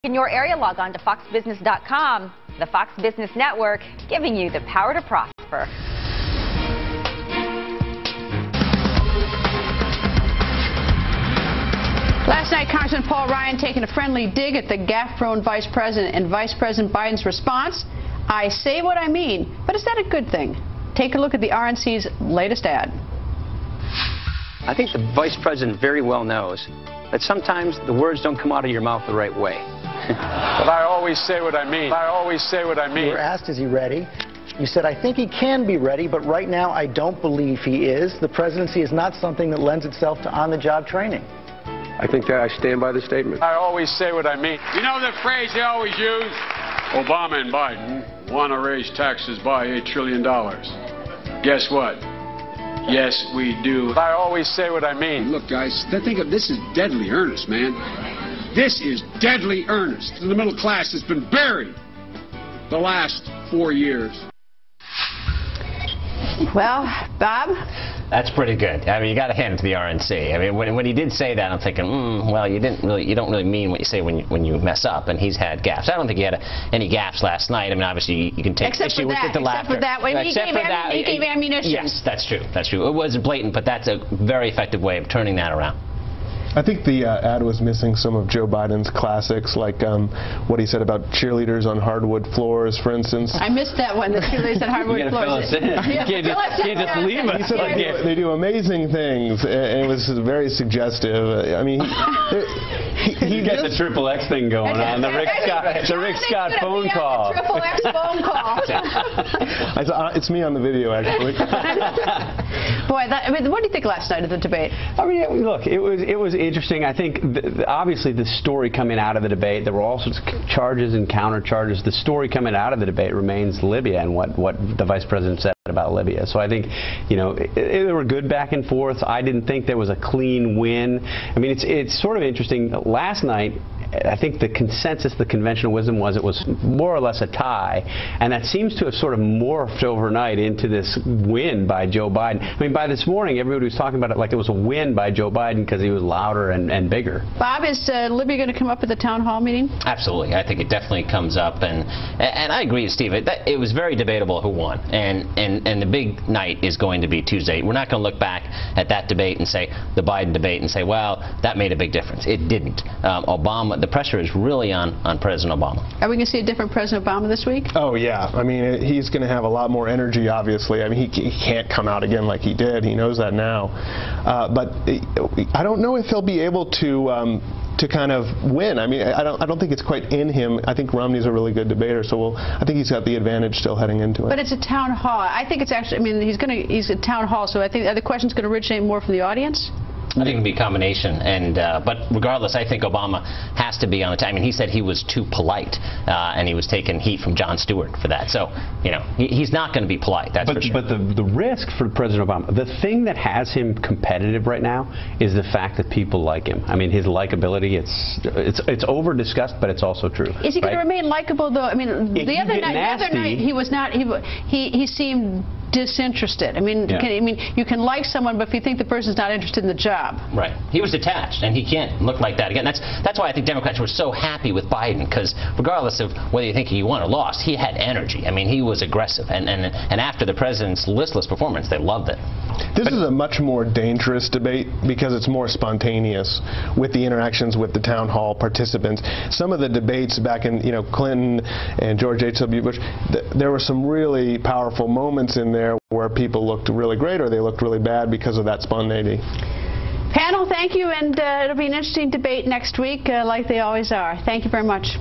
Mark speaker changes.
Speaker 1: In your area, log on to foxbusiness.com, the Fox Business Network, giving you the power to prosper.
Speaker 2: Last night, Congressman Paul Ryan taking a friendly dig at the gaffe-prone Vice President and Vice President Biden's response. I say what I mean, but is that a good thing? Take a look at the RNC's latest ad.
Speaker 3: I think the Vice President very well knows that sometimes the words don't come out of your mouth the right way.
Speaker 4: But I always say what I mean. I always say what I mean.
Speaker 5: You were asked, is he ready? You said, I think he can be ready, but right now I don't believe he is. The presidency is not something that lends itself to on-the-job training.
Speaker 6: I think that I stand by the statement.
Speaker 4: I always say what I mean. You know the phrase they always use? Obama and Biden want to raise taxes by $8 trillion. Guess what? Yes, we do. I always say what I mean.
Speaker 7: Look, guys, think of this is deadly earnest, man. This is deadly earnest. The middle class has been buried the last 4 years.
Speaker 2: Well, Bob?
Speaker 8: That's pretty good. I mean, you got to hand it to the RNC. I mean, when he did say that, I'm thinking, well, you don't really mean what you say when you mess up. And he's had gaffes. I don't think he had any gaffes last night. I mean, obviously you can take issue with the laughter.
Speaker 2: Except for that, he gave ammunition.
Speaker 8: Yes, that's true. That's true. It wasn't blatant, but that's a very effective way of turning that around.
Speaker 9: I think the ad was missing some of Joe Biden's classics, like what he said about cheerleaders on hardwood floors, for instance.
Speaker 2: I missed that one, the cheerleaders on hardwood floors.
Speaker 8: You can't just leave us.
Speaker 9: He said, they do amazing things, and it was very suggestive. I mean,
Speaker 6: he got the Triple X thing going on, the Rick Scott phone call.
Speaker 2: Triple X phone call.
Speaker 9: It's me on the video, actually.
Speaker 2: Boy, I mean, what do you think last night of the debate?
Speaker 6: I mean, look, it was interesting. I think, obviously, the story coming out of the debate, there were all sorts of charges and counter charges. The story coming out of the debate remains Libya and what the Vice President said about Libya. So I think, you know, they were good back and forth. I didn't think there was a clean win. I mean, it's sort of interesting. Last night, I think the consensus, the conventional wisdom was it was more or less a tie, and that seems to have sort of morphed overnight into this win by Joe Biden. I mean, by this morning, everybody was talking about it like it was a win by Joe Biden because he was louder and bigger. Bob, is
Speaker 2: Libya going to come up at the town hall meeting?
Speaker 8: Absolutely. I think it definitely comes up, and I agree with Steve. It was very debatable who won, and the big night is going to be Tuesday. We're not going to look back at that debate and say, the Biden debate, and say, well, that made a big difference. It didn't. The pressure is really on President Obama.
Speaker 2: Are we going to see a different President Obama this week?
Speaker 9: Oh, yeah. I mean, he's going to have a lot more energy, obviously. I mean, he can't come out again like he did. He knows that now. But I don't know if he'll be able to kind of win. I mean, I don't think it's quite in him. I think Romney's a really good debater, so I think he's got the advantage still heading into it.
Speaker 2: But it's a town hall. I think it's actually, I mean, he's a town hall, so I think the question's going to originate more from the audience.
Speaker 8: I think it can be a combination, but regardless, I think Obama has to be on the time. I mean, he said he was too polite, and he was taking heat from Jon Stewart for that. So, you know, he's not going to be polite, that's for sure. But
Speaker 6: the risk for President Obama, the thing that has him competitive right now is the fact that people like him. I mean, his likability, it's over-discussed, but it's also true.
Speaker 2: Is he going to remain likable, though? I mean, the other night he was not, he seemed disinterested. I mean, you can like someone, but if you think the person's not interested in the job.
Speaker 8: Right. He was detached, and he can't look like that again. That's why I think Democrats were so happy with Biden, because regardless of whether you think he won or lost, he had energy. I mean, he was aggressive, and after the president's listless performance, they loved it.
Speaker 9: This is a much more dangerous debate because it's more spontaneous with the interactions with the town hall participants. Some of the debates back in, you know, Clinton and George H.W. Bush, there were some really powerful moments in there where people looked really great or they looked really bad because of that spontaneity.
Speaker 2: Panel, thank you, and it'll be an interesting debate next week, like they always are. Thank you very much.